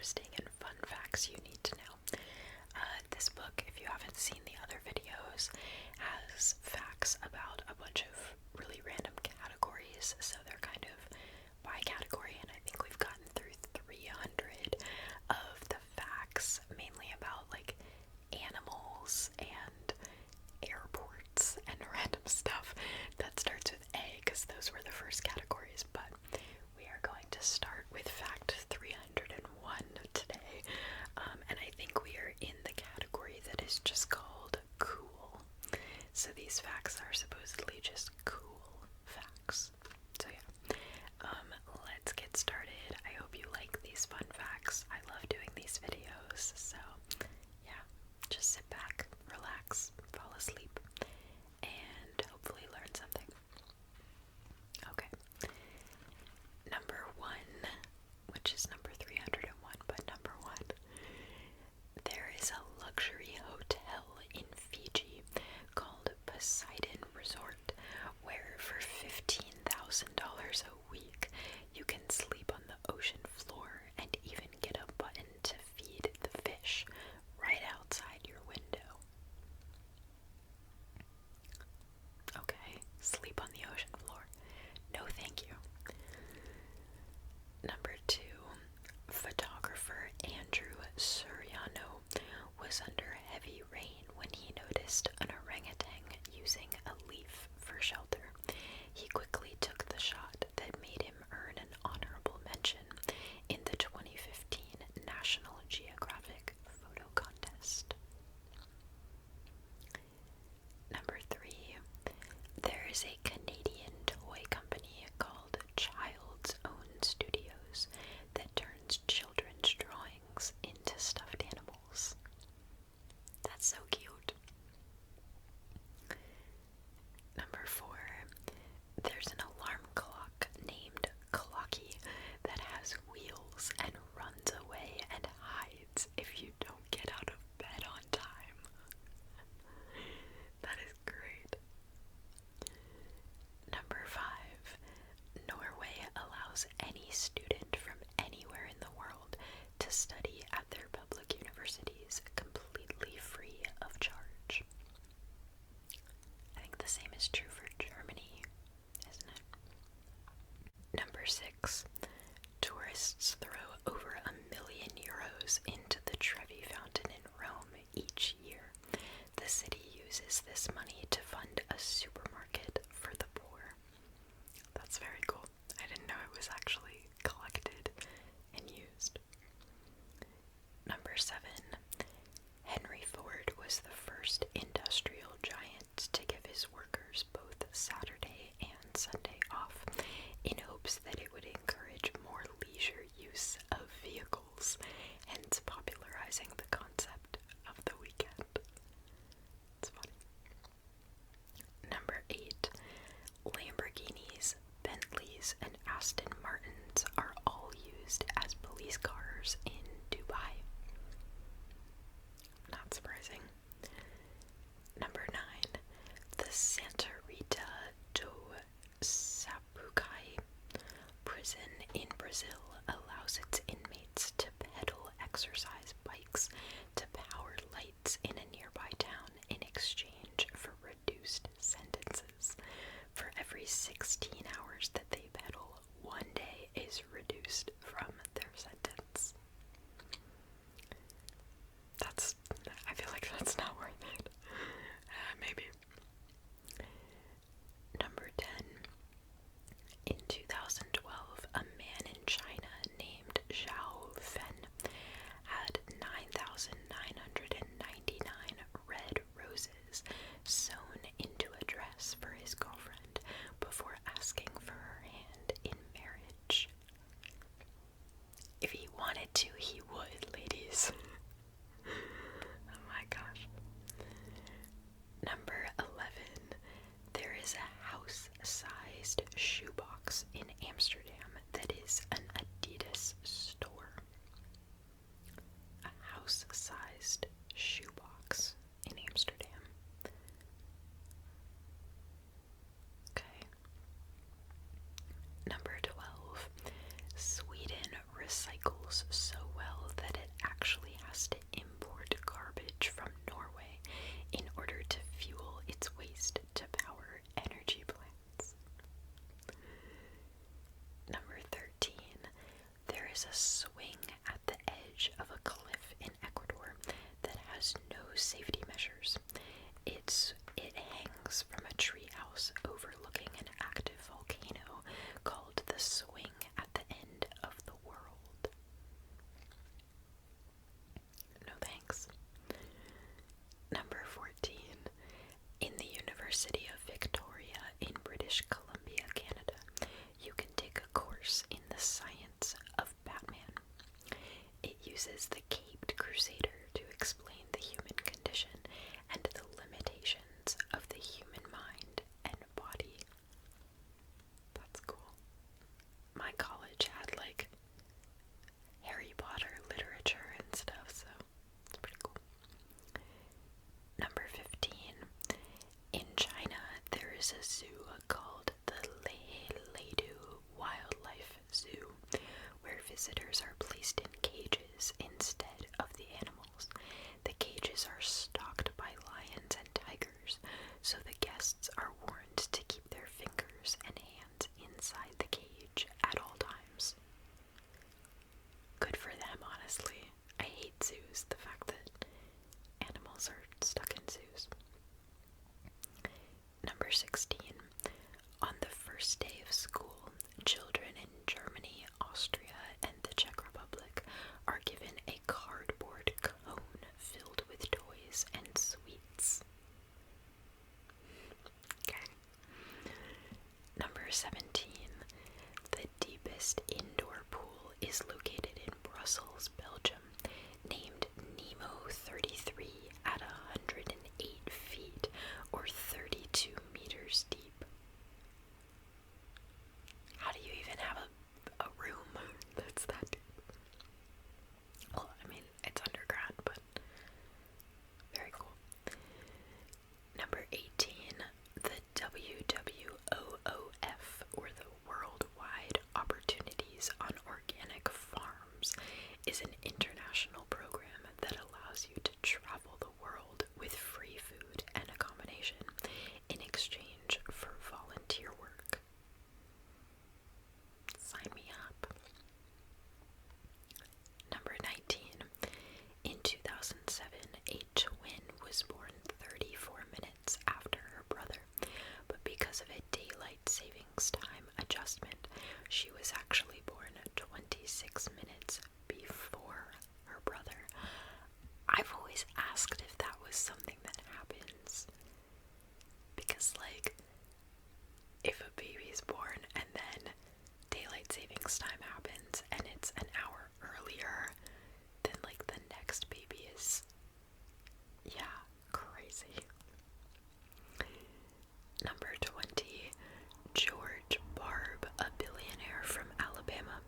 interesting and fun facts you need to know. This book, if you haven't seen the other videos, has facts about a bunch of really random categories, so they're kind of by category, and I think we've gotten through 300 of the facts, mainly about like animals and airports and random stuff that starts with A, because those were the first categories. But we are going to start with fact 301 today, and I think we are in the category that is just called cool. So these facts are supposedly just cool facts. So yeah, let's get started. I hope you like these fun facts. I love doing these videos, so yeah, just sit back, relax, fall asleep, and hopefully learn something. Okay. Number one, which is number 301, but number one, there is a luxury hotel in Fiji called Poseidon Resort, where for $15,000 a week you can sleep on the ocean floor and even get a button to feed the fish right outside your window. Okay, sleep on the ocean floor. No thank you. Number two, photographer Andrew Suriano was under heavy rain when he noticed an orangutan using a leaf for shelter. He quickly took the shot that made him earn an honorable mention in the 2015 National Geographic Photo Contest. Number three, there is a Canadian toy company called Child's Own Studios that turns children's drawings into stuffed animals. That's so cute. Number four, there's an alarm clock named Clocky that has wheels and runs away and hides if you don't get out of bed on time. That is great. Number five, Norway allows any student from anywhere in the world to study at their public universities completely free of charge. I think the same is true for Germany, isn't it? Number six, tourists throw over €1 million into the Trevi Fountain in Rome each year. The city uses this money to fund a supermarket for the poor. That's very cool. I didn't know it was actually collected and used. Number seven, Henry Ford was the first industrial giant to give his workers both Saturday and Sunday off in hopes that it would encourage more leisure use of vehicles, hence popularizing the concept of the weekend. It's funny. Number eight, Lamborghinis, Bentleys, and Aston Martins are all used as police cars in Dubai. Not surprising. Number nine, the Santa Rita do Sapucaí prison in Brazil allows its inmates to pedal exercise bikes to power lights in a nearby town in exchange for reduced sentences. For every 16 hours that they pedal, 1 day is reduced from their sentence. I feel like that's not worth it. Maybe. Number 10. In 2012, a man in China named Zhao Fen had 9,999 red roses sewn into a dress for his girlfriend before asking for her hand in marriage. If he wanted to, he would, ladies. Oh my gosh. Number 11. There is a house-sized shoebox in Amsterdam that is an Adidas store. A house-sized shoebox in Amsterdam. Okay. Number 12. Sweden recycles so well is a swing at the edge of a cliff in Ecuador that has no safety measures. It hangs from a treehouse overlooking an active volcano called the Swing at the End of the World. No thanks. Number 14. In the University of Victoria in British Columbia, Canada, you can take a course in the science of Batman. It uses the Caped Crusader to explain the human condition and the limitations of the human mind and body. That's cool. My college had like Harry Potter literature and stuff, so it's pretty cool. Number 15. In China, there is a zoo called the Leidu Wildlife Zoo, where visitors are placed in cages instead of the animals. The cages are stocked by lions and tigers, so the guests are warned to keep their fingers and hands inside the cage at all times. Good for them, honestly. I hate zoos, the fact that animals are stuck in zoos. Number 16. On the first day of school, children in Germany, Austria, and the Czech Republic are given a cardboard cone filled with toys and sweets. Okay. Number 17. The deepest indoor pool is located in Brussels, Belgium, named Nemo 33 at 108 feet or 32 meters deep. How do you even have a room that's that deep? Well, I mean, it's underground, but very cool. Number 18, the WWOOF, or the Worldwide Opportunities on Organic Farms, is an international program that allows you to travel the world with free food and accommodation in exchange for volunteer work. Sign me up. Number 19. In 2007, a twin was born 34 minutes after her brother, but because of a daylight savings time adjustment, she was actually born 26 minutes before her brother. I've always asked if that was something that happens, because like, if a baby's born and then daylight savings time happens and it's an hour earlier, then like the next baby is, yeah, crazy. Number 20, George Barb, a billionaire from Alabama,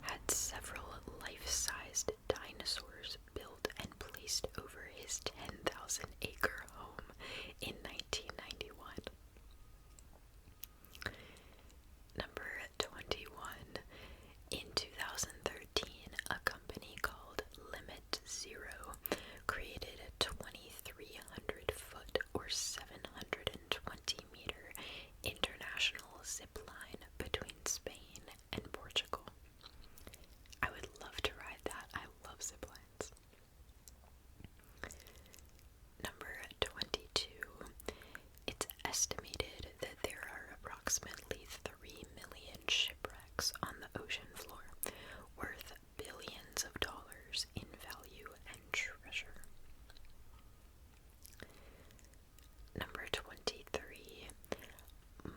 had several life-sized dinosaurs built and placed over his 10,000-acre home in 1991. Number 21. In 2013, a company called Limit Zero created a 2,300-foot or 720-meter international zip line between Spain and Portugal. I would love to ride that. I love zip lines. Number 22. It's estimated that there are approximately 3 million shipwrecks on the ocean floor, worth billions of dollars in value and treasure. Number 23.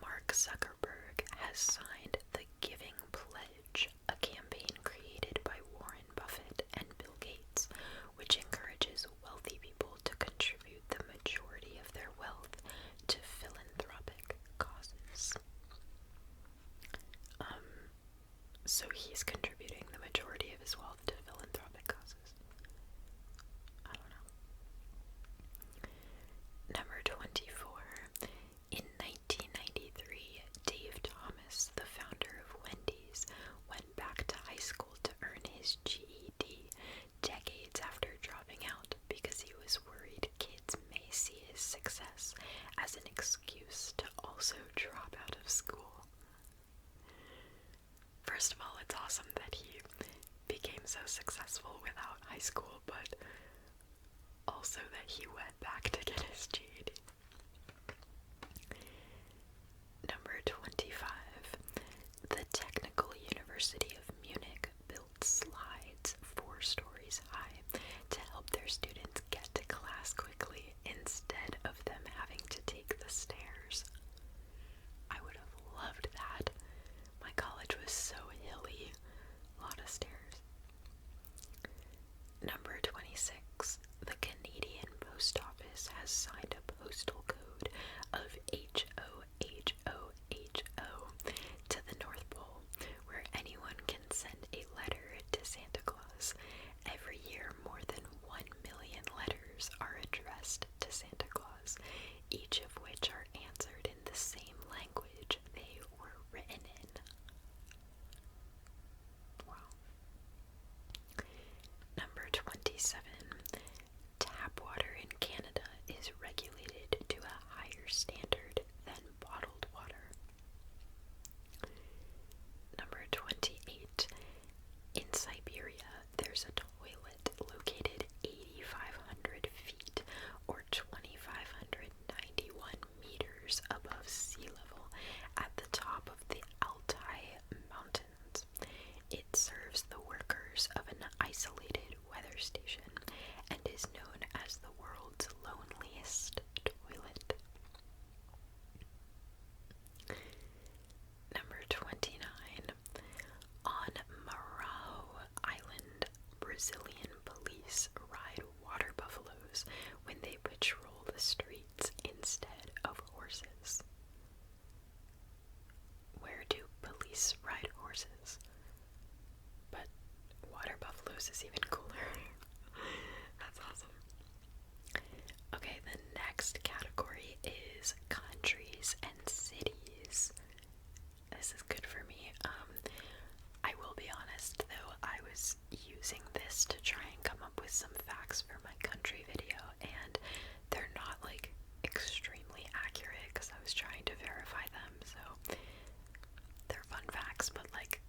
Mark Zuckerberg has signed the Giving Pledge, a campaign created by Warren Buffett and Bill Gates, which encourages wealthy people to contribute the majority of their wealth to philanthropic causes. So he's contributing the majority of his wealth to philanthropic causes. I don't know. Number 24. In 1993, Dave Thomas, the founder of Wendy's, went back to high school to earn his GED decades after dropping out because he was worried kids may see his success as an excuse to also drop out of school. First of all, it's awesome that he so successful without high school, but also that he went back to get his GED. Number 25. The Technical University of Munich built slides 4 stories high to help their students get to class quickly instead of them having to take the stairs. I would have loved that. My college was so hilly. A lot of stairs. Number 26. The Canadian Post Office has signed a postal code of HOHOHO to the North Pole, where anyone can send a letter to Santa Claus. Every year, more than 1 million letters are addressed to Santa Claus, each of which are answered in the same language they were written in. Wow. Number 27. Tap water in Canada is regulated to a higher standard than bottled water. Number 28. In Siberia, there's a toilet located 8,500 feet or 2,591 meters above sea level at the top of the Altai Mountains. It serves the workers of an isolated weather station and is known as the world's loneliest toilet. Number 29. On Marao Island, Brazilian police ride water buffaloes when they patrol the streets instead of horses. Where do police ride horses? But water buffaloes is even cooler. That's awesome. Okay, the next category is countries and cities. This is good for me. I will be honest though, I was using this to try and come up with some facts for my country video, and they're not like extremely accurate because I was trying to verify them, so they're fun facts, but like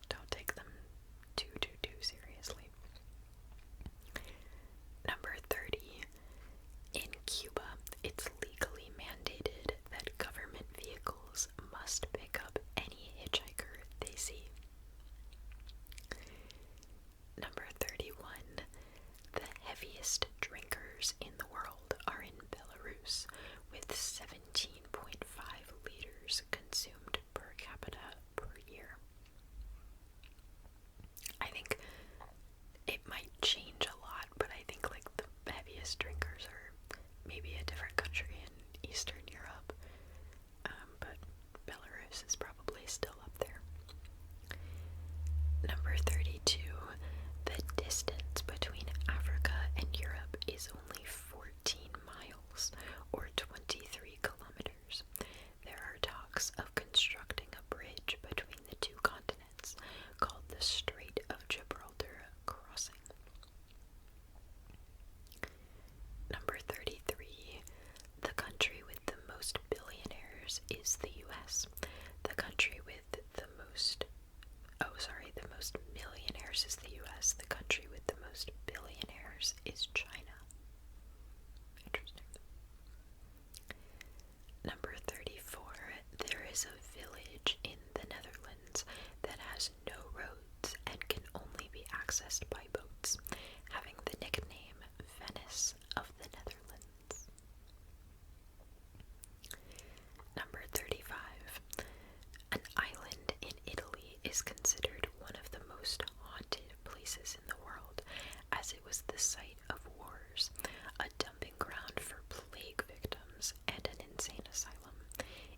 don't take them too seriously. Number 30. In Cuba, it's legally mandated that government vehicles must pick up any hitchhiker they see. Number 31. The heaviest drinkers in the world are in Belarus, with 17.5 liters consumed per capita per year. I think it might change a lot, but I think like the heaviest drinkers are maybe a different country in Eastern Europe, but Belarus is probably still up there. Number 32. The distance between Africa and Europe is only 14 miles, or 23 kilometers. There are talks of constructing a bridge between the two continents called the Strait of Gibraltar Crossing. Number 33. The country with the most billionaires is the US. The country with the most millionaires is the US. The country with the most billionaires is China. Interesting. Number 34. There is a village in the Netherlands that has no roads and can only be accessed by boats, having the nickname Venice of the Netherlands. Number 35. An island in Italy is considered one of the most haunted places in the world, as it was the site of wars, a dumping ground for plague victims, and an insane asylum.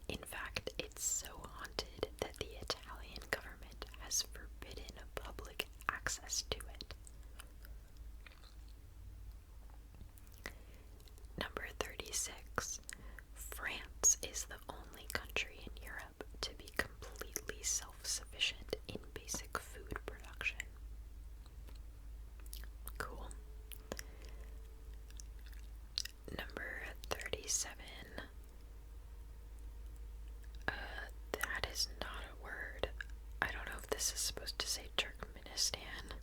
In fact, it's so haunted that the Italian government has forbidden public access to it. Number 36. France is the only country in Europe to be completely self-sufficient in basic food production. Cool. Number 37. That is not a word. I don't know if this is supposed to say Turkmenistan.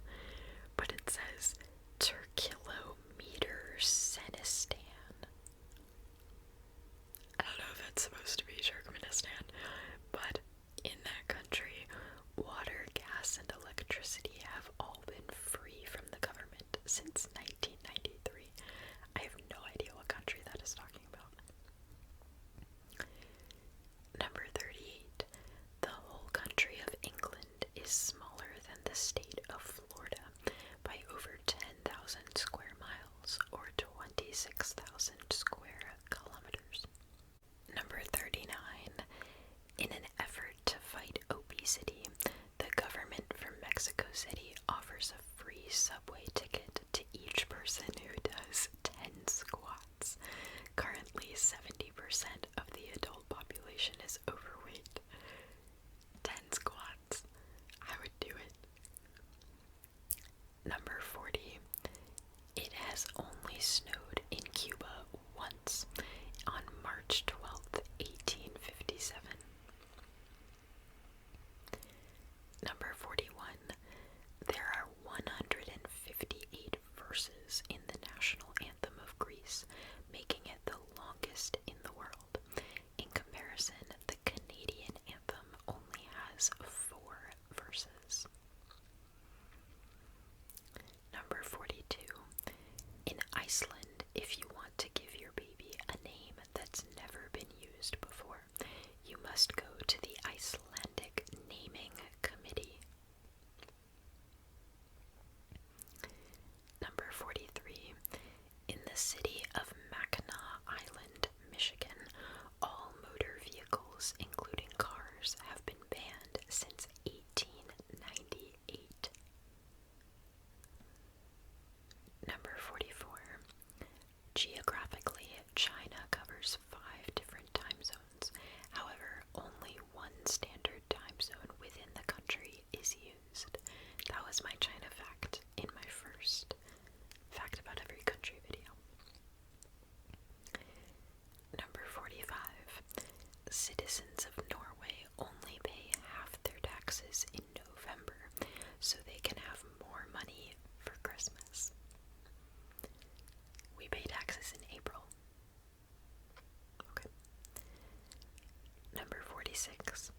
was my China fact in my first fact about every country video. Number 45. Citizens of Norway only pay half their taxes in November so they can have more money for Christmas. We pay taxes in April. Okay. Number 46.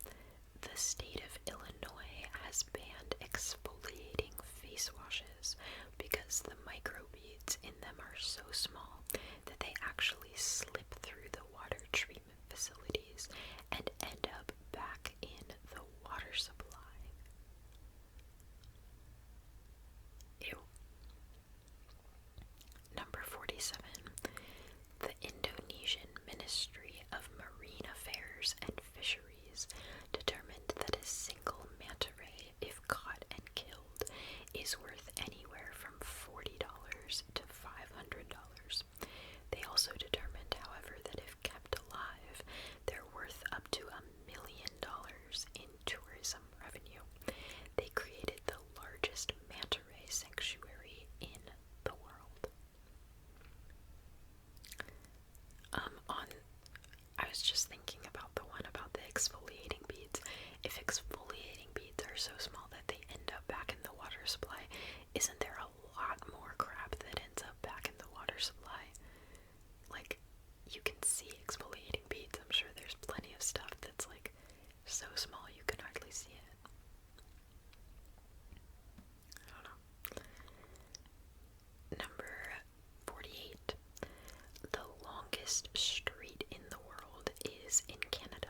The state of Illinois has banned exfoliating face washes because the microbeads in them are so small that they actually slip through the water treatment facilities and end up back in the water supply. Ew. Number 47. The Indonesian Ministry of Marine Affairs and Fisheries determined that a single manta ray, if caught and killed, is worth anywhere from $40 to $500. They also determined, however, that if kept alive, they're worth up to $1 million in tourism revenue. They created the largest manta ray sanctuary in the world. I was just thinking about the one about the exfoliating beads. If exfoliating beads are so small that they end up back in the water supply, isn't there a lot more crap that ends up back in the water supply? Like, you can see exfoliating beads. I'm sure there's plenty of stuff that's like so small you can hardly see it. I don't know. Number 48. The longest street in the world is in Canada,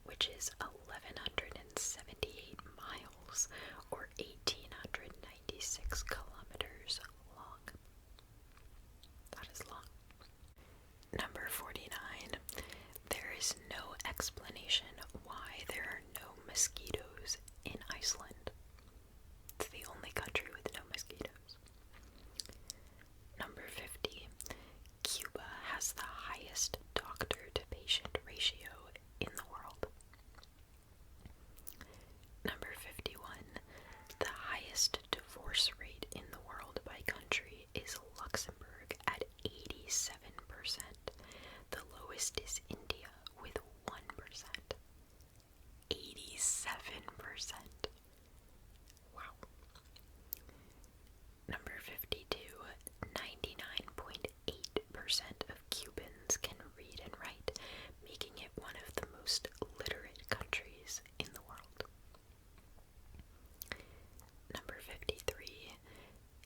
which is 1,178 miles or 1,896 kilometers long. That is long. Number 49. There is no explanation why there are no mosquitoes in Iceland. It's the only country with no mosquitoes. Number 50. Cuba has the highest doctor-to-patient ratio in the world. Number 51. The highest divorce rate in the world by country is Luxembourg at 87%. The lowest is India with 1%. 87%. Wow. Number 52. 99.8% of Cubans can read and write, making it one of the most literate countries in the world. Number 53.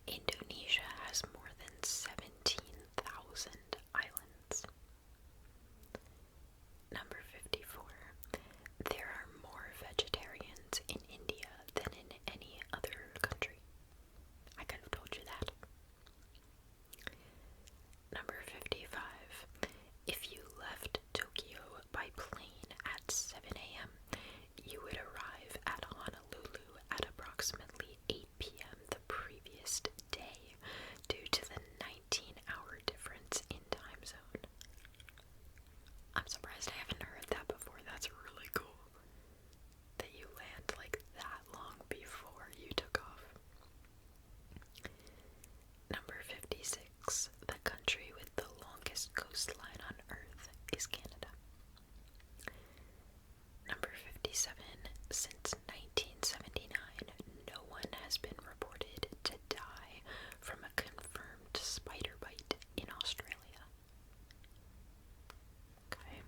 Indonesia has more than 17,000 islands. Number 54. There are more vegetarians in India than in any other country. I could have told you that. Number 55. If you left Tokyo by plane at 7 a.m., you would arrive at Honolulu at approximately 8 p.m. the previous day due to the 19-hour difference in time zone. I'm surprised I haven't heard that before. That's really cool. That you land like that long before you took off. Number 56. The country with the longest coastline on Earth is Canada. Number 57. Since 1979, no one has been reported to die from a confirmed spider bite in Australia. Okay,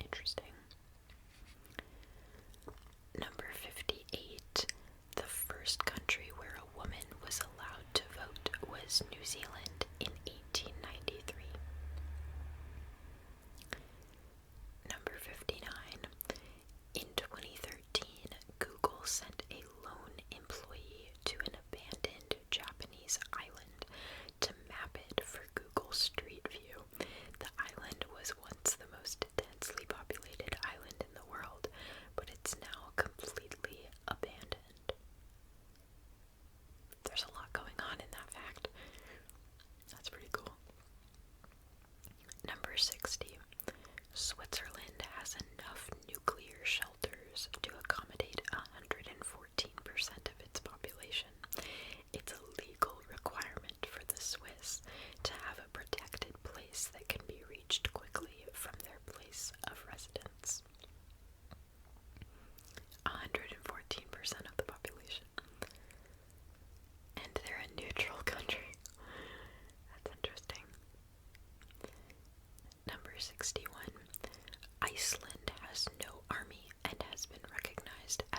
interesting. Number 58. The first country where a woman was allowed to vote was New Zealand in 1893. Number 59. In 2013,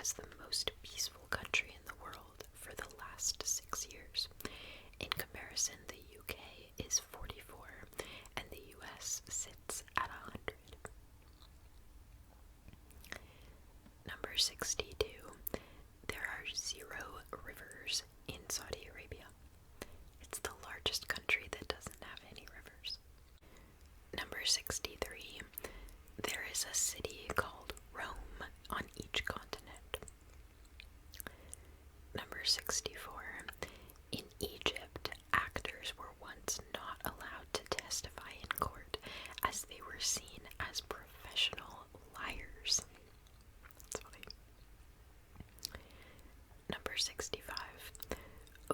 as the most peaceful country in the world for the last 6 years. In comparison, the UK is 44 and the US sits at 100. Number 62. There are 0 rivers in Saudi Arabia. It's the largest country that doesn't have any rivers. Number 63. There is a city called Rome on each continent. Number 64. In Egypt, actors were once not allowed to testify in court as they were seen as professional liars. That's funny. Number 65.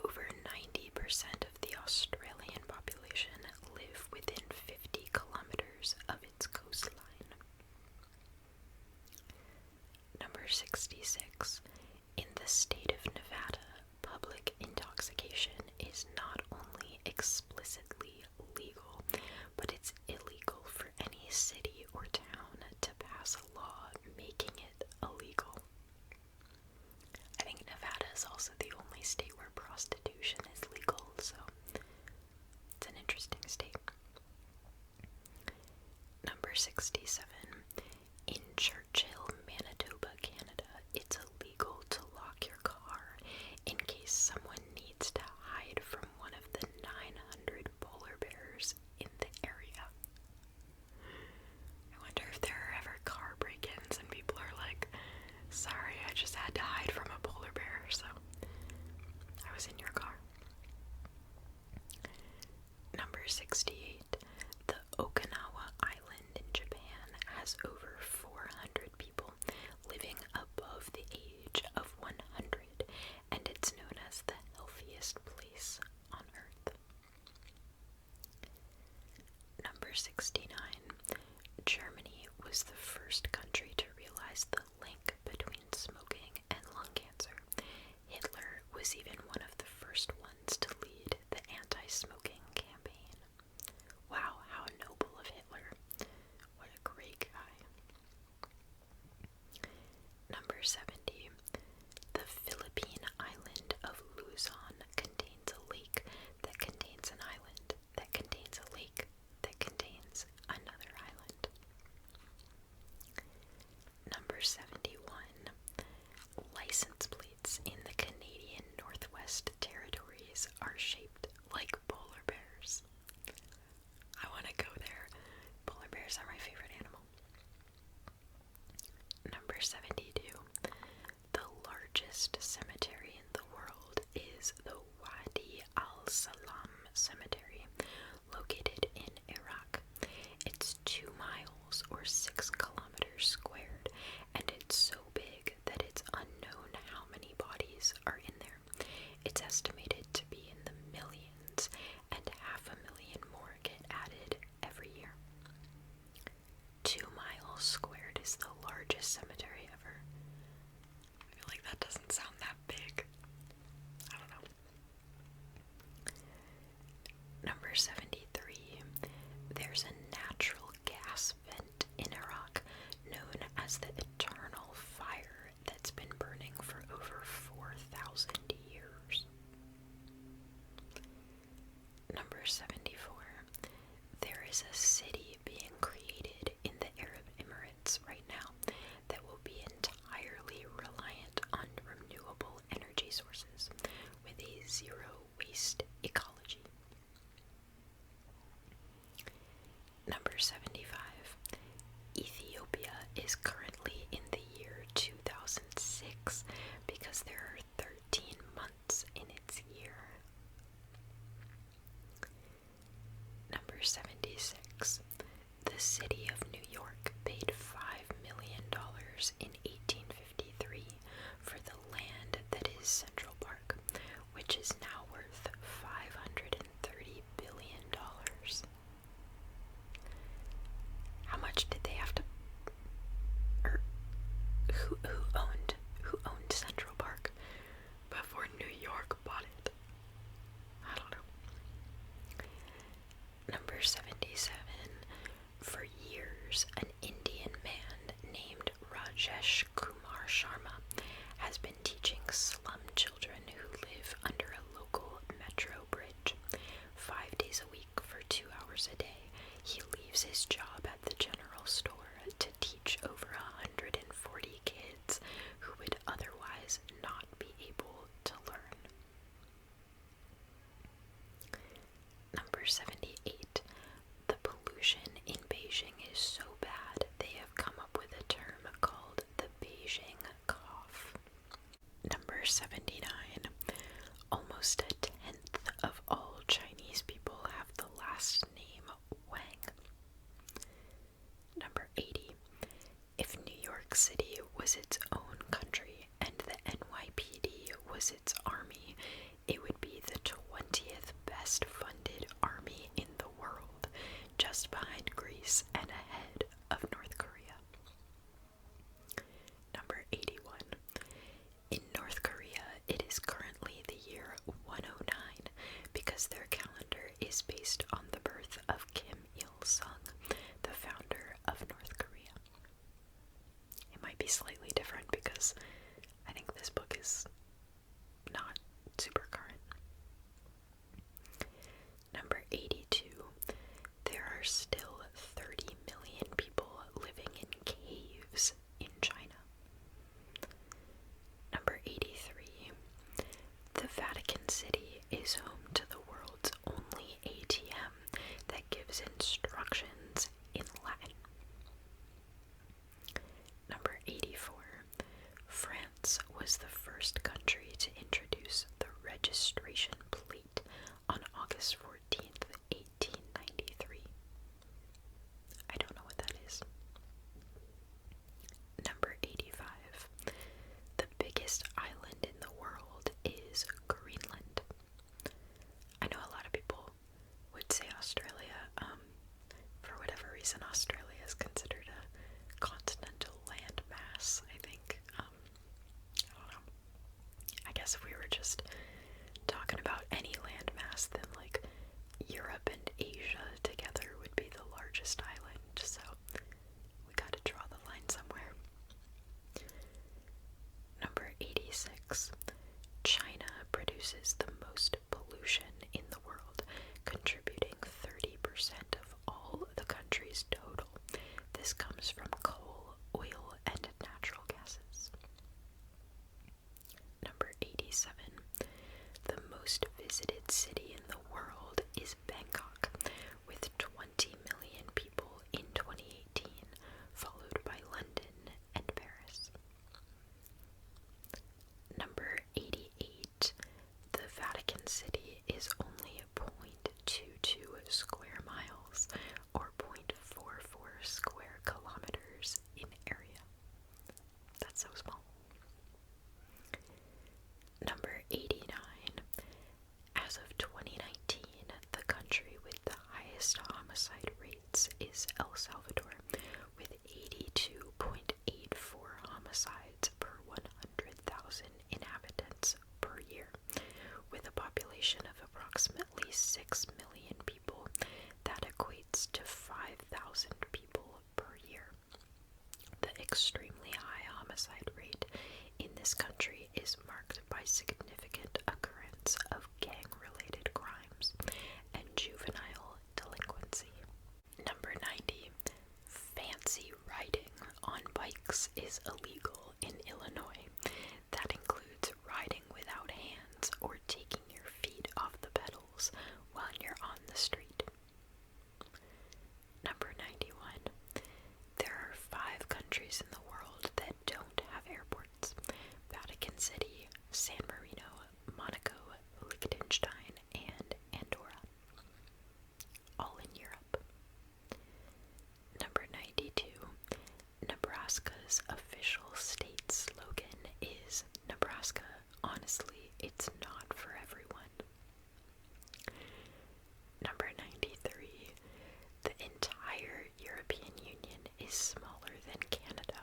Over 90% of the Australian population live within 50 kilometers of its coastline. Number 66. In the state of Nevada, public intoxication is not only explicitly legal, but it's illegal for any city or town to pass a law making it illegal. I think Nevada is also the only state where prostitution is legal, so it's an interesting state. Number 67. In Churchill, Manitoba, Canada, it's illegal to lock your car in case someone needs to hide from one of the 900 polar bears in the area. I wonder if there are ever car break-ins and people are like, sorry, I just had to hide from a polar bear, so I was in your car. Number 68. The Okinawa Island in Japan has over 400 people living above the age of 100, and it's known as the healthiest place on Earth. Number 69. Germany was the first country to realize the link between smoking and lung cancer. Hitler was even one of the first ones to lead the anti-smoking campaign. Wow, how noble of Hitler. What a great guy. Number 70. The Philippine island of Luzon contains a lake that contains an island that contains a lake that contains another island. Number 71. License plates in the Canadian Northwest Territories are shaped like polar bears. I want to go there. Polar bears are my favorite animal. Number 72. The largest cemetery in the world is the Wadi al-Salam Cemetery, located in Iraq. It's 2 miles or 6 kilometers squared, and it's so big that it's unknown how many bodies are in there. It's estimated to be in the millions, and 500,000 more get added every year. 2 miles squared is the largest cemetery ever. I feel like that doesn't sound that big. I don't know. Number 73. There's a natural gas vent in Iraq known as the Eternal Fire that's been burning for over 4,000 years. Number 74. There is a city being created in the Arab Emirates right now that will be entirely reliant on renewable energy sources with a zero waste ecology. Number 75. Ethiopia is currently in the year 2006 because there are 13 months in its year. Number 76. The city of New York paid $5 million in 1853 for the land that is Central Park, which is now worth $530 billion. How much did they have to, or who owned Central Park before New York bought it? I don't know. Number 77. For years, an Indian man named Rajesh Kumar Sharma 79, almost a tenth of all Chinese people have the last name Wang. Number 80, if New York City was its own country and the NYPD was its army, it would be the 20th best funded army in the world, just behind Greece and ahead of North Korea. Number 81. In North Korea, it is currently the year 109 because their calendar is based on the birth of Kim Il-sung, the founder of North Korea. It might be slightly different because I think this book is not super current. Number 82. There are still 30 million people living in caves in China. Number 83. The Vatican City is home to the world's only ATM that gives instructions in Latin. Number 84. France was the first country to introduce the registration plate on August 14th, 1893. I don't know what that is. Number 85. The biggest island in the world is Greenland. I know a lot of people would say Australia. For whatever reason, Australia is considered a continental landmass, I think. I don't know. I guess if we were just talking about any landmass, then like Europe and Asia together would be the largest island, so we gotta draw the line somewhere. Number 86. China produces the most pollution in the world, contributing 30% of all the country's total. This comes from coal, oil, and natural gases. Number 87. The most visited city in the world is Bangkok, with 20 million people in 2018, followed by London and Paris. Number 88. The Vatican City is only 0.22 square miles, or 0.44 square kilometers in area. That's so small. Number 89. As of 2019, the country with the highest homicide rates is El Salvador, with 82.84 homicides per 100,000 inhabitants per year. With a population of approximately 6 million people, that equates to 5,000 people per year. The extremely high homicide rate in this country is marked by significant occurrence of gang-related crimes and juvenile delinquency. Number 90. Fancy riding on bikes is illegal in Illinois. That includes riding without hands or taking your feet off the pedals while you're on the street. Number 91. There are 5 countries in the world that don't have airports: Vatican City, San Marino, Monaco, Liechtenstein, and Andorra. All in Europe. Number 92. Nebraska's official state slogan is Nebraska, honestly, it's not for everyone. Number 93. The entire European Union is smaller than Canada,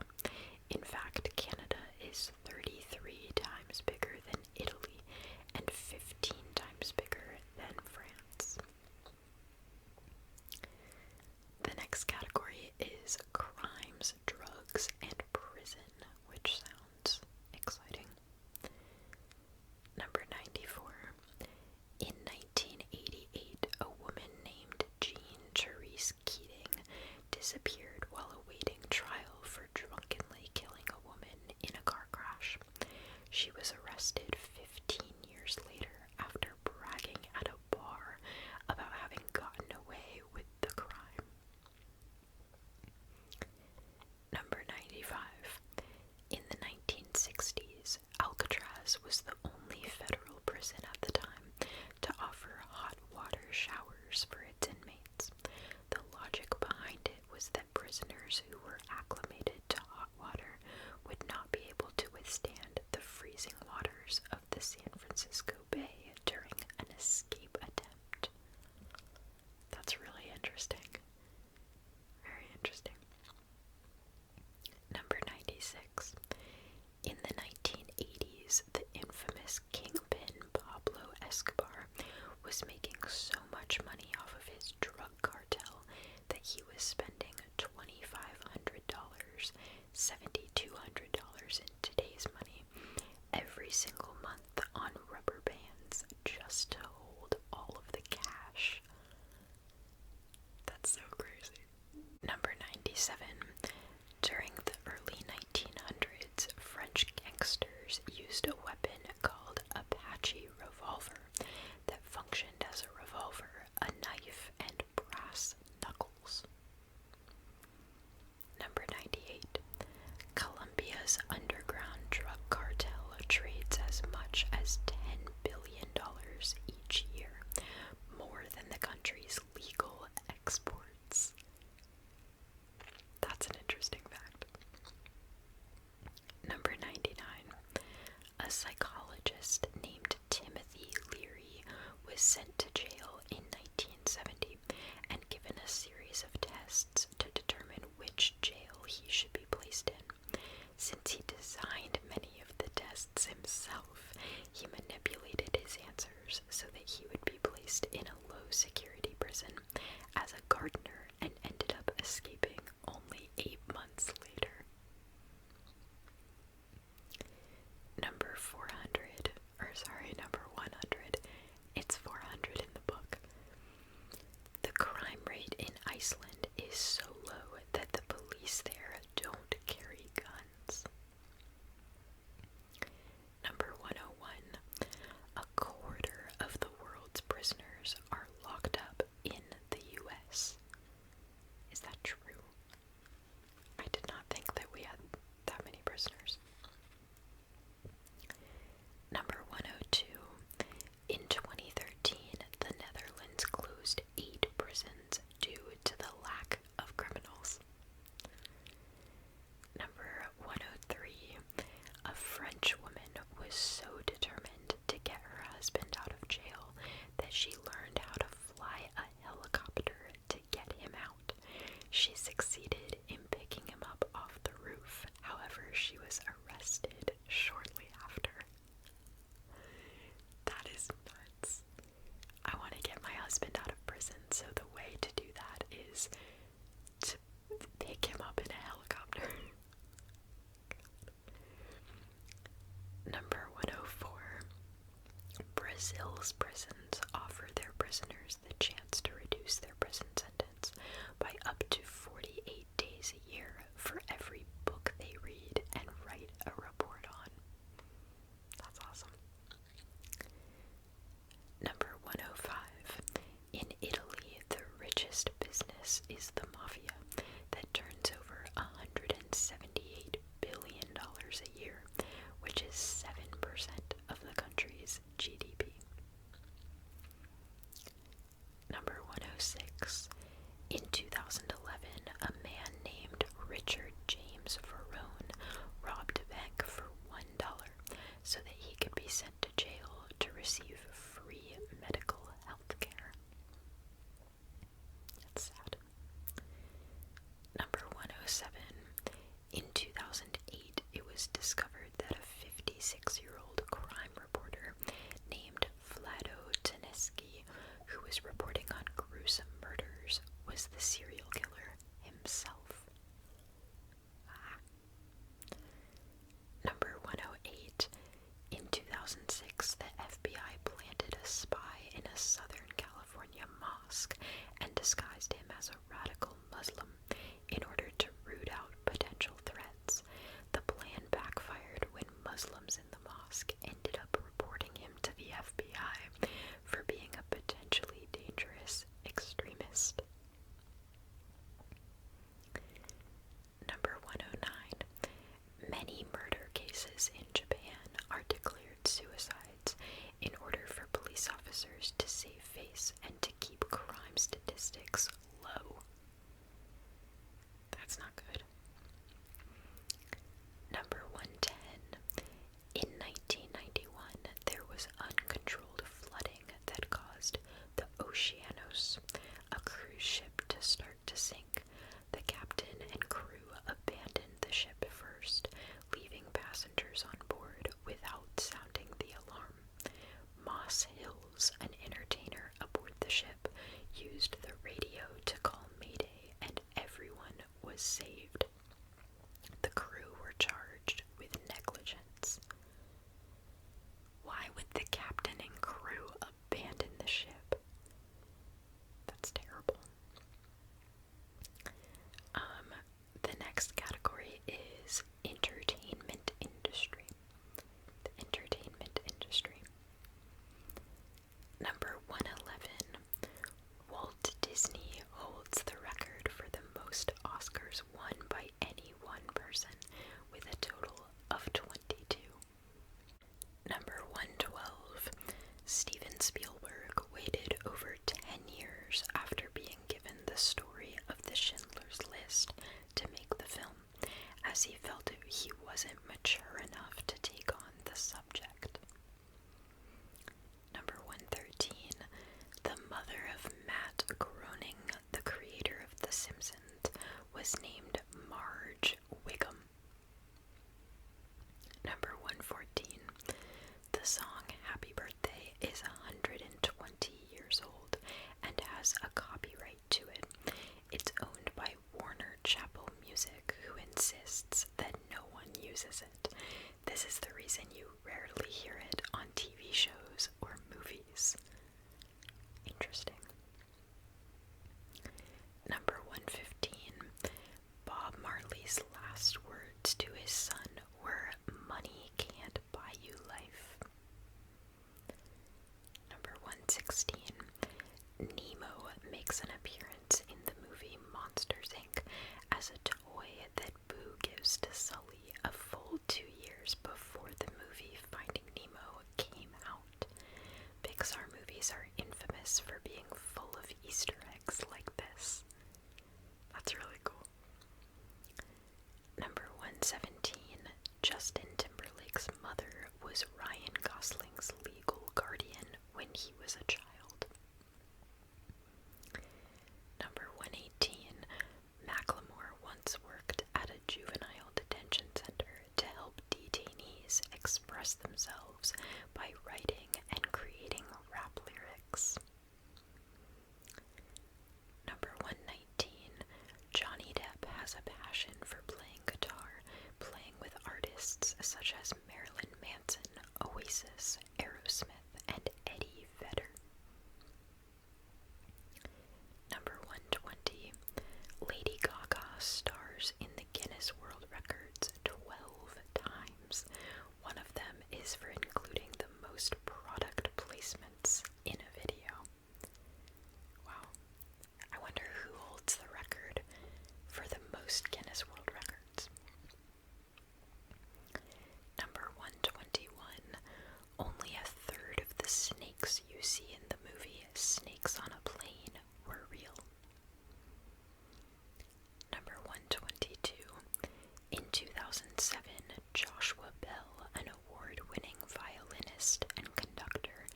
Since he designed many of the tests himself, he manipulated his answers so that he would be placed in a low-security prison as a gardener and ended up escaping only 8 months later. Number 100. It's 400 in the book. The crime rate in Iceland is so low that the police there don't carry guns. Number 101. A quarter of the world's prisoners are locked up in the U.S. Is that true? I did not think that we had that many prisoners. Number 102. In 2013, the Netherlands closed 8 prisons due to the lack of criminals. Number 103. A French woman was so determined to get her husband out of jail that she learned how to fly a helicopter to get him out. She succeeded in picking him up off the roof. However, she was arrested shortly after. That is nuts. I want to get my husband out of prison, so the way to do that is to pick him up in a helicopter. Number 104. Brazil's prisons offer their prisoners the chance to reduce their prison sentence by up to 48 days a year for every book they read and write a report on. That's awesome. Number 105. In Italy, the richest business is the mafia that turns over $178 billion a year, which is 7% of the country's GDP. Number 106. In 2011, a man named Richard James Verone robbed a bank for $1 so that he could be sent to jail to receive free medical health care. That's sad. Number 107. In 2008, it was discovered that a 56-year-old crime reporter named Vlado Teneski, who was reporting on gruesome murders, was the serial killer himself. Number 108. In 2006, the FBI planted a spy in a Southern California mosque and disguised him as a radical Muslim in order to root out potential threats. The plan backfired when Muslims in the mosque ended up reporting him to the FBI for being a potentially dangerous extremist. Number 109. Many murder cases in Japan are declared suicides in order for police officers to save face and to keep crime statistics low. That's not good. Number 110. In 1991, there was uncontrolled flooding that caused the Oceanos, a cruise ship, to start to sink. The captain and crew abandoned the ship first, leaving passengers on board without sounding the alarm. Moss Hills, an entertainer aboard the ship, used the radio This is the reason you rarely hear it on TV shows or movies. Interesting. Number 115. Bob Marley's last words to his son were, "Money can't buy you life." Number 116. Nemo makes an appearance in the movie Monsters, Inc. as a toy that Boo gives to Sully a full 2 years before the movie Finding Nemo came out. Pixar movies are infamous for being full of Easter eggs like this. That's really cool. Number 117. Justin Timberlake's mother was Ryan Gosling's legal guardian when he was a child. Number 118. Macklemore once worked at a juvenile detention center to help detainees express themselves by writing and creating rap lyrics. Number 119. Johnny Depp has a passion for playing guitar, playing with artists such as Marilyn Manson, Oasis, Aerosmith, and Eddie Vedder. Number 120. Lady Gaga stars in the Guinness World Records 12 times. One of them is for including the most product placements in a video. Wow. I wonder who holds the record for the most Guinness World Records. Number 121. Only a third of the snakes you see in the movie Snakes on a Plane were real. Number 122. In 2007, Joshua Bell, an award-winning violinist and conductor,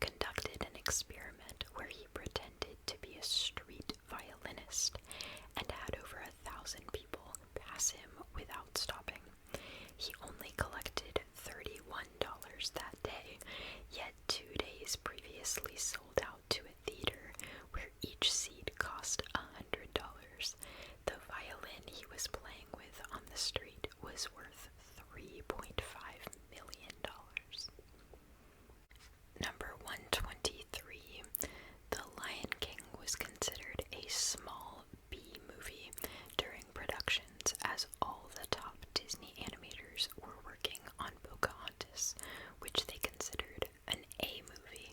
conducted an experiment where he pretended to be a street violinist and had over 1,000 people pass him without stopping. He only collected $31 that day, yet 2 days previously sold out to a theater where each seat cost $100. The violin he was playing with on the street was worth $3.5 million. Number 123. The Lion King was considered a small B movie during productions as all the top Disney animators were working on Pocahontas, which they considered an A movie.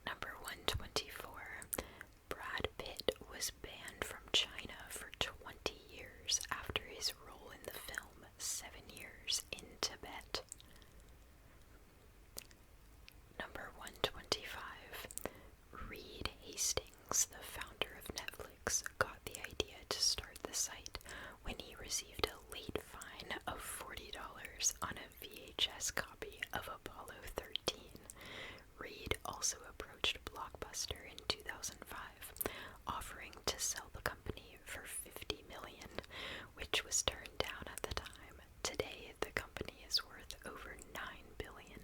Number 124. Brad Pitt was banned from China for 20 years after his role in the film 7 Years in Tibet. Number 125. Reed Hastings, the founder of Netflix, got the idea to start the site when he received a late fine of $40 on a VHS copy of Apollo 13. Reed also approached Blockbuster in 2005, offering to sell the company for $50 million, which was turned down at the time. Today, the company is worth over $9 billion.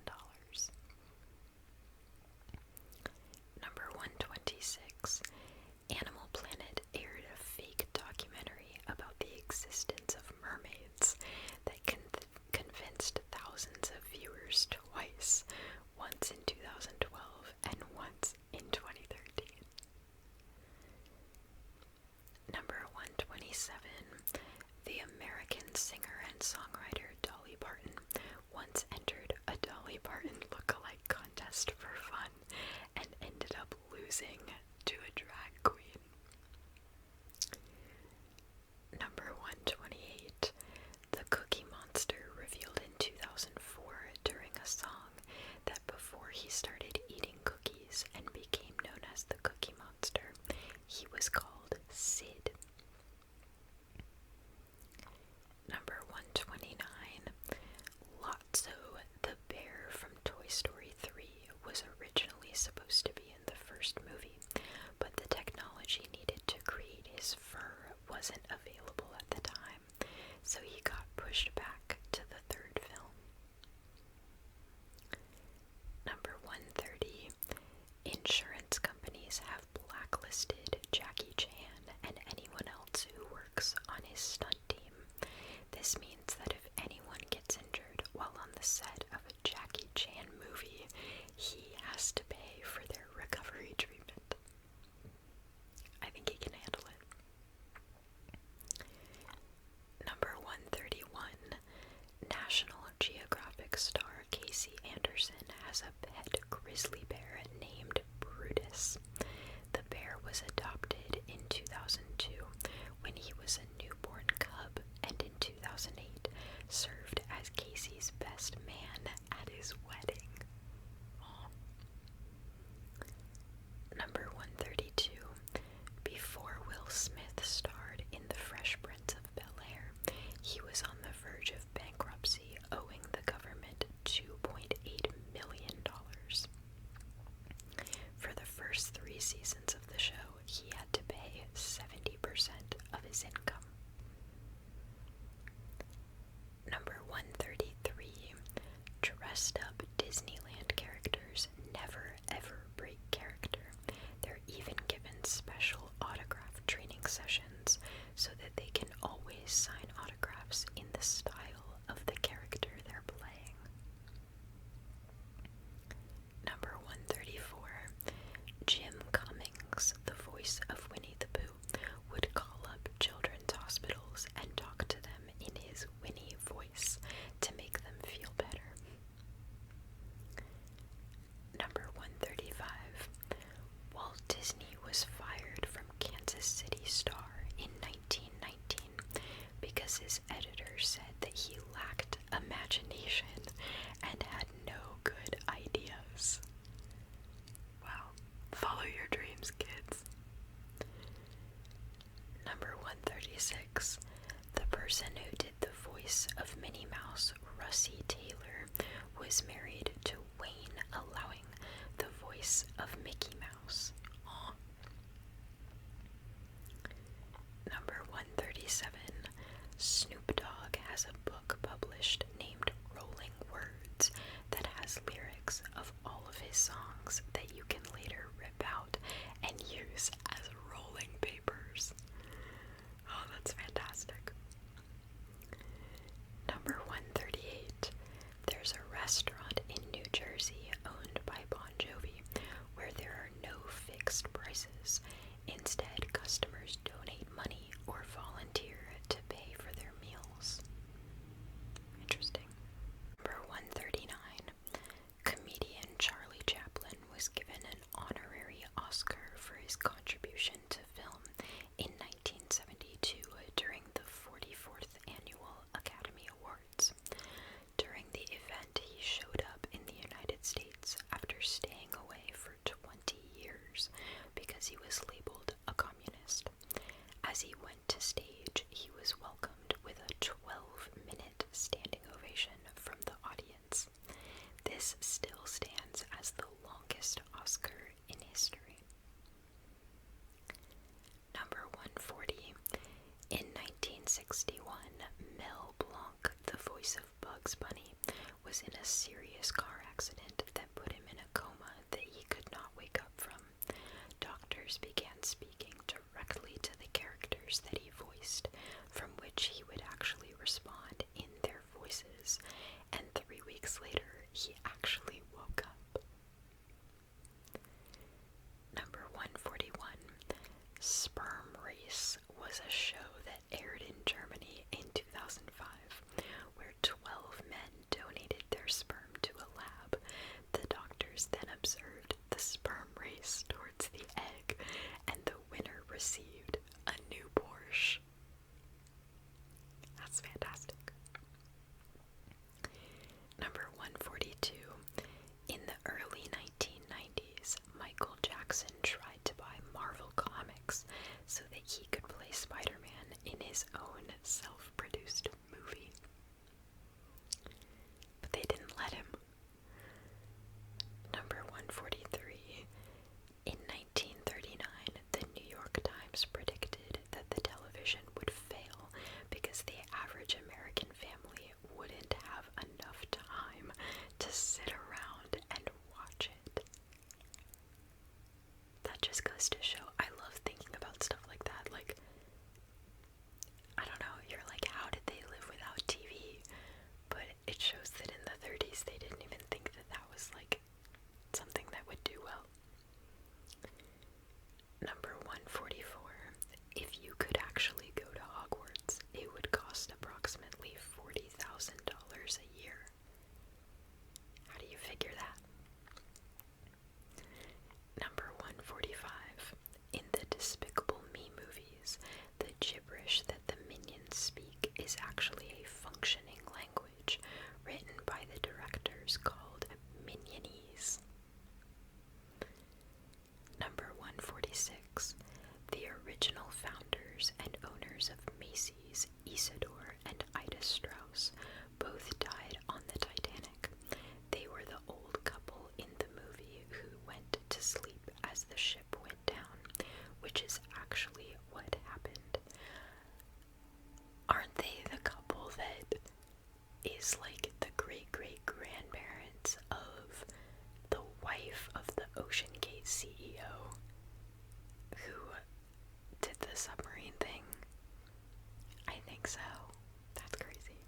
Number 126. Animal Planet aired a fake documentary about the existence of mermaids that convinced thousands of viewers twice, once in 2012 and once in 2013. Number 127. The American singer and songwriter Dolly Parton once entered a Dolly Parton look-alike contest for fun and ended up losing to a drag queen. Number 128. The Cookie Monster revealed in 2004 during a song that before he started eating cookies and became known as the Cookie Monster, he was called Sid. Number 129. Lotso, the bear from Toy Story 3, was originally supposed to be in the first movie, but the technology needed to create his fur wasn't available at the time, so he got pushed back to the third film. Number 130. Insurance companies have blacklisted Jackie Chan and anyone else who works on his stunt team. This means that if anyone the set of a Jackie Chan movie, he has to pay for their recovery treatment. I think he can handle it. Number 131. National Geographic star Casey Anderson has a pet grizzly bear named Brutus. The bear was adopted in 2002 when he was a newborn cub, and in 2008 served as Casey's best man at his wedding. Aww. Number 132. Before Will Smith starred in The Fresh Prince of Bel-Air, he was on the verge of bankruptcy, owing the government $2.8 million. For the first 3 seasons of the show, he had to pay 70% of his income. Number 133. Dressed up Disneyland characters never ever break character. They're even given special autograph training sessions so that they can always sign autographs in the style of the character they're playing. Number 134. Jim Cummings, the voice of Winnie the Pooh, would call up children's hospitals and talk to them in his Winnie voice to make them feel better. Number 135. Walt Disney was fired from Kansas City Star in 1919 because his editor said that he lacked imagination and had no good ideas. Wow. Follow your dreams, kids. Number 136. The person who did the voice of Minnie Mouse, Russie Taylor, was married to Wayne Allowing, the voice of Mickey Mouse. Aww. Number 137. Snoop Dogg has a book published named Rolling Words that has lyrics of all of his songs that you can later rip out and use as rolling papers. Oh, that's fantastic. Number 138. There's a restaurant in New Jersey owned by Bon Jovi where there are no fixed prices. Instead, customers donate money or volunteer to pay for their meals. Interesting. Number 139. Comedian Charlie Chaplin was given an honorary Oscar for his contribution to film in 1972 during the 44th Annual Academy Awards. During the event, he showed up in the United States after staying away for 20 years because he was labeled a communist. As he went to stage, he was welcomed with a 12-minute standing ovation from the audience. This still stands as the longest Oscar in history. Number 140. In 1961, Mel Blanc, the voice of Bugs Bunny, was in a serious car accident that put him in a coma that he could not wake up from. Doctors began speaking directly to the characters that he voiced, from which he would actually respond in their voices, and 3 weeks later, he actually woke up. Number 141. Sperm Race was a show that aired in Germany in 2005, where 12 men donated their sperm to a lab. The doctors then observed the sperm race towards the egg, and the winner received a new Porsche. That's fantastic. Number 142. In the early 1990s, Michael Jackson tried to buy Marvel Comics so that he could play Spider-Man in his own self-produced movie. But they didn't let him. Number 143. In 1939, the New York Times predicted that the television would fail because the average American family wouldn't have enough time to sit around and watch it. That just goes to show I love thinking about stuff like that. Like, I don't is like the great-great-grandparents of the wife of the Ocean Gate CEO who did the submarine thing. I think so. That's crazy.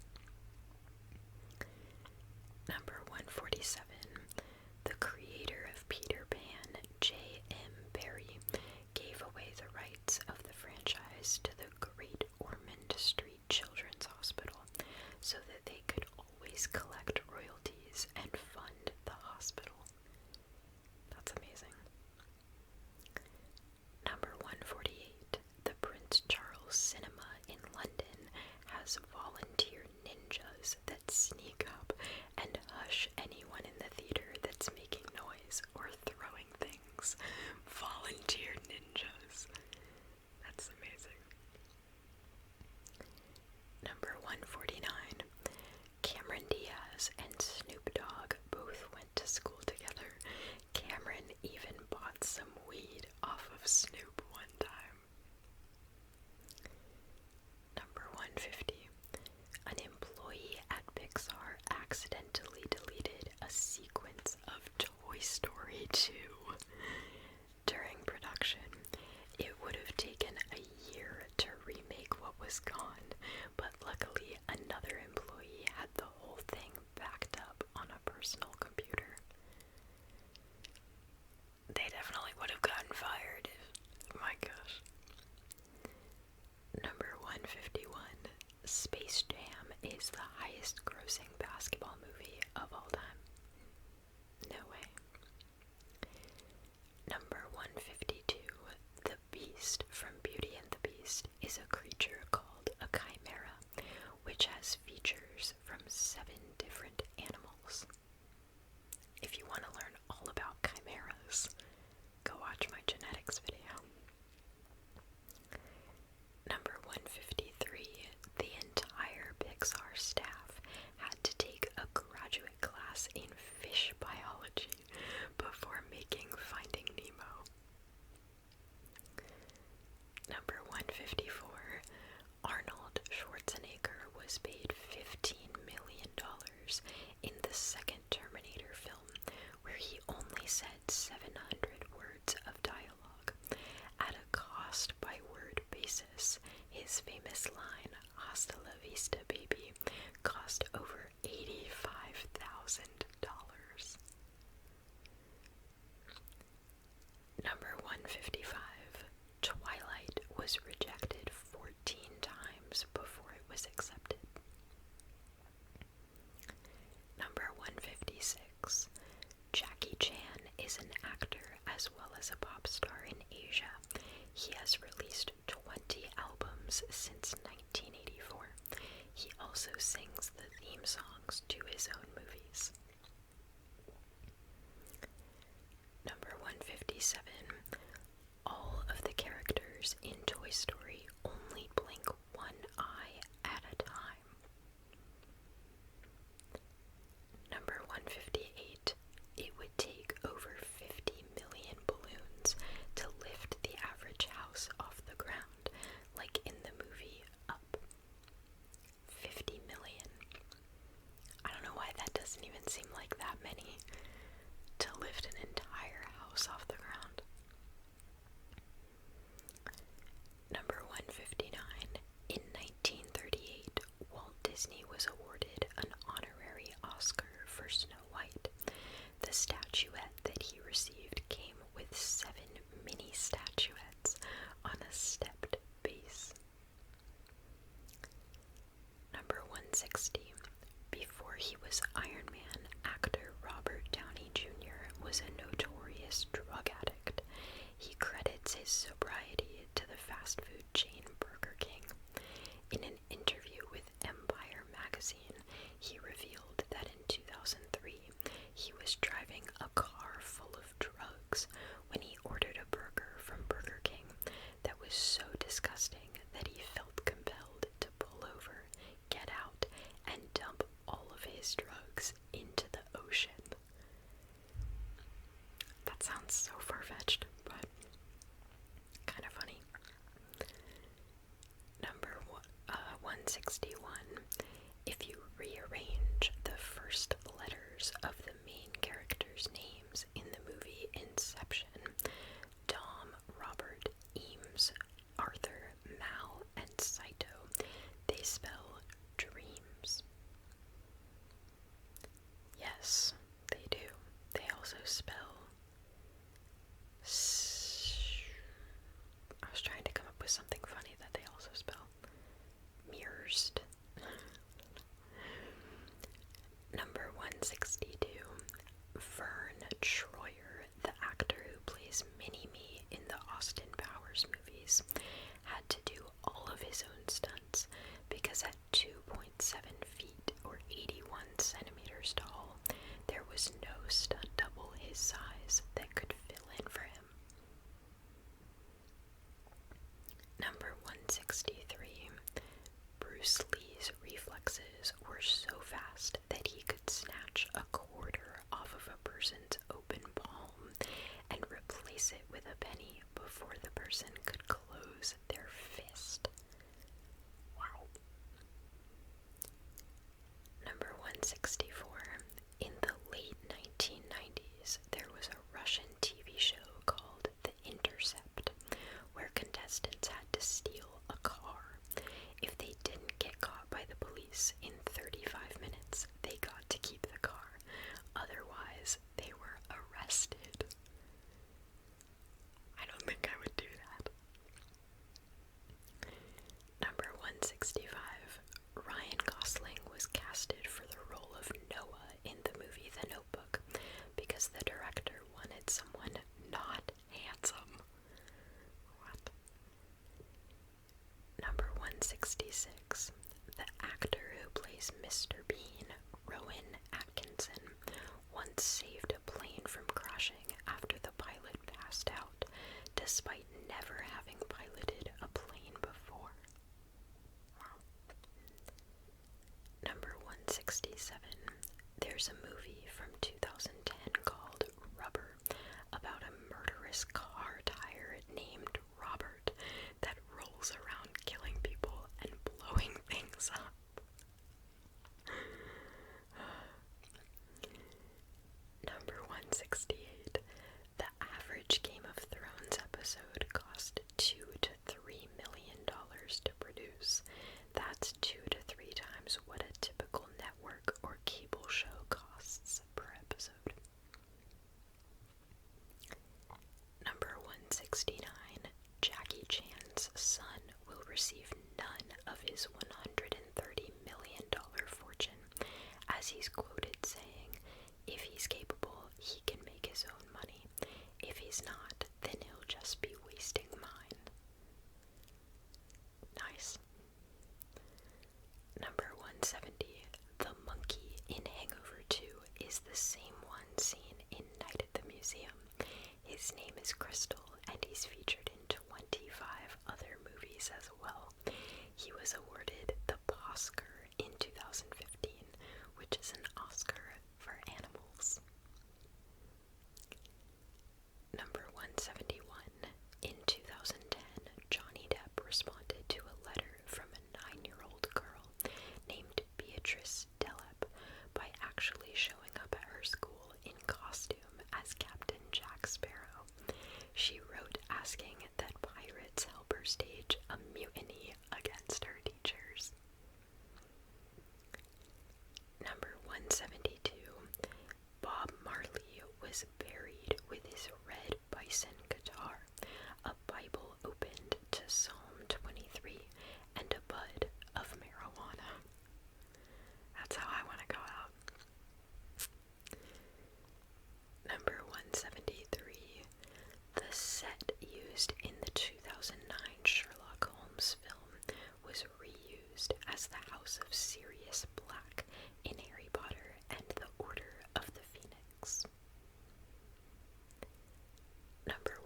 Number 147. The creator of Peter Pan, J.M. Barrie, gave away the rights of the franchise to the Great Ormond Street Children's Hospital so that they could always collect royalties and fund the hospital. That's amazing. Number 148. The Prince Charles Cinema in London has volunteer ninjas that sneak up and hush anyone in the theater that's making noise or throwing things. Volunteer ninjas. That's amazing. Number 149. Cameron Diaz and Snoop Dogg both went to school together. Cameron even bought some weed off of Snoop one time. Number 150. An employee at Pixar accidentally deleted a sequence of Toy Story 2 during production. It would have taken a year to remake what was gone, but luckily another employee had the whole thing backed up on a personal computer. They definitely would have gotten fired. My gosh. Number 151. Space Jam is the highest grossing basketball movie of all time. No way. Number 152. The Beast from Beauty and the Beast is a creature called a chimera, which has features from 7 different animals. If you want to learn all about chimeras, go watch my genetics video. Number 153. The entire Pixar staff had to take a graduate class in fish biology before making Finding Nemo. Number 154. Arnold Schwarzenegger was paid $15 million in the second Terminator film, where he only said 700 words of dialogue. At a cost-by-word basis, his famous line, "Hasta la vista, baby," cost over $85,000. Number 155. Twilight was rejected 14 times before it was accepted. Number 156. Jackie Chan is an actor as well as a pop star in Asia. He has released 20 albums since 1984. He also sings the theme songs to his own movies. Number 157. All of the characters in Toy Story only blink one eye at a time. Number 158. It would take over 50 million balloons to lift the average house off the ground, like in the movie Up. 50 million. I don't know why that doesn't even seem like that many to lift an entire house off the ground. Number 159. In 1938, Walt Disney was awarded an honorary Oscar for Snow White. The statuette that he received came with 7 mini statuettes on a stepped base. Number 160. Before he was Iron Man, actor Robert Downey Jr. was a notorious drug addict. He credits his sobriety to the fast food chain Burger King. In an interview with Empire magazine, he revealed that in 2003, he was driving a car full of drugs when he ordered a burger from Burger King that was so disgusting that he felt compelled to pull over, get out, and dump all of his drugs into the ocean. That sounds so far-fetched, but kind of funny. Number 161. If you rearrange centimeters tall. There was no stunt double his size that could fill in for him. Number 163. Bruce Lee's reflexes were so fast that he could snatch a quarter off of a person's open palm and replace it with a penny before the person could close their fist. Wow. Number 164. In the late 1990s, there was a Russian TV show called The Intercept, where contestants had to steal a car. If they didn't get caught by the police in 35 minutes, they got to keep the car. Otherwise, they were arrested. I don't think I would do that. Number 165. Ryan Gosling was casted for the role of Noah in the movie The Notebook because the director wanted someone not handsome. What? Number 166. The actor who plays Mr. Bean, Rowan Atkinson, once saved a plane from crashing after the pilot passed out, despite never having piloted a plane before. Wow. Number 167. There's a movie from 2010 called Rubber about a murderous car tire named Robert that rolls around killing people and blowing things up. Number 168. The average Game of Thrones episode cost $2 to $3 million to produce. That's 2 to 3 times what a typical network or cable show costs per episode. Number 169. Jackie Chan's son will receive none of his $130 million fortune, as he's quoted saying, "If he's capable, he can make his own money. If he's not, then he'll just be wasting mine." Nice. Number 170. The monkey in Hangover 2 is the same one seen in Night at the Museum. His name is Crystal, and he's featured in 25 other movies as well. He was awarded the Oscar in 2015, which is an Oscar for animals. Number 171. In 2010, Johnny Depp responded to a letter from a 9-year-old girl named Beatrice Delep by actually showing up at her school in costume as Captain Jack Sparrow. She wrote asking that pirates help her stage a mutiny against her teachers. Number 172. Bob Marley was buried with his red bison guitar, a Bible opened to Psalm 23, and a bud of marijuana. That's how I want to go out. Number 173. The set used in the 2009 Sherlock Holmes film was reused as the House of Sirius Black in Harry Potter and the Order of the Phoenix. Number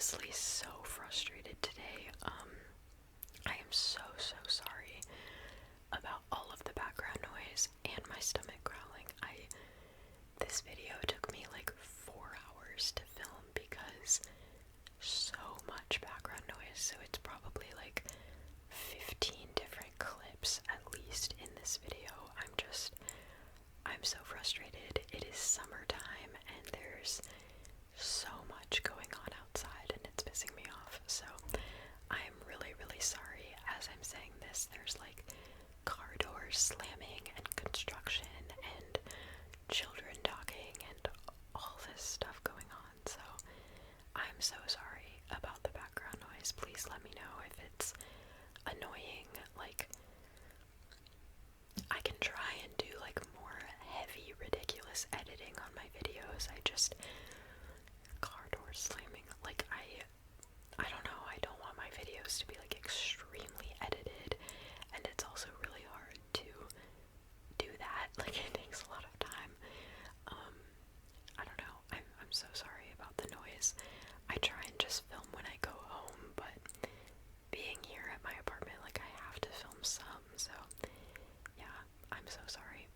honestly so frustrated today. I am so sorry about all of the background noise and my stomach growling. This video took me like 4 hours to film because so much background noise, so it's probably like 15 different clips at least in this video. I'm so frustrated. It is summertime and there's so much going on outside and it's pissing me off. So I'm really sorry. As I'm saying this, there's like car doors slamming and construction and children talking and all this stuff going on. So I'm so sorry about the background noise. Please let me know if it's annoying. Like, I can try and do like more heavy, ridiculous editing on my videos. Car doors slamming. Like, I don't know. I don't want my videos to be like extremely edited, and it's also really hard to do that. Like, it takes a lot of time. I don't know. I'm so sorry about the noise. I try and just film when I go home, but being here at my apartment, like, I have to film some, so yeah, I'm so sorry.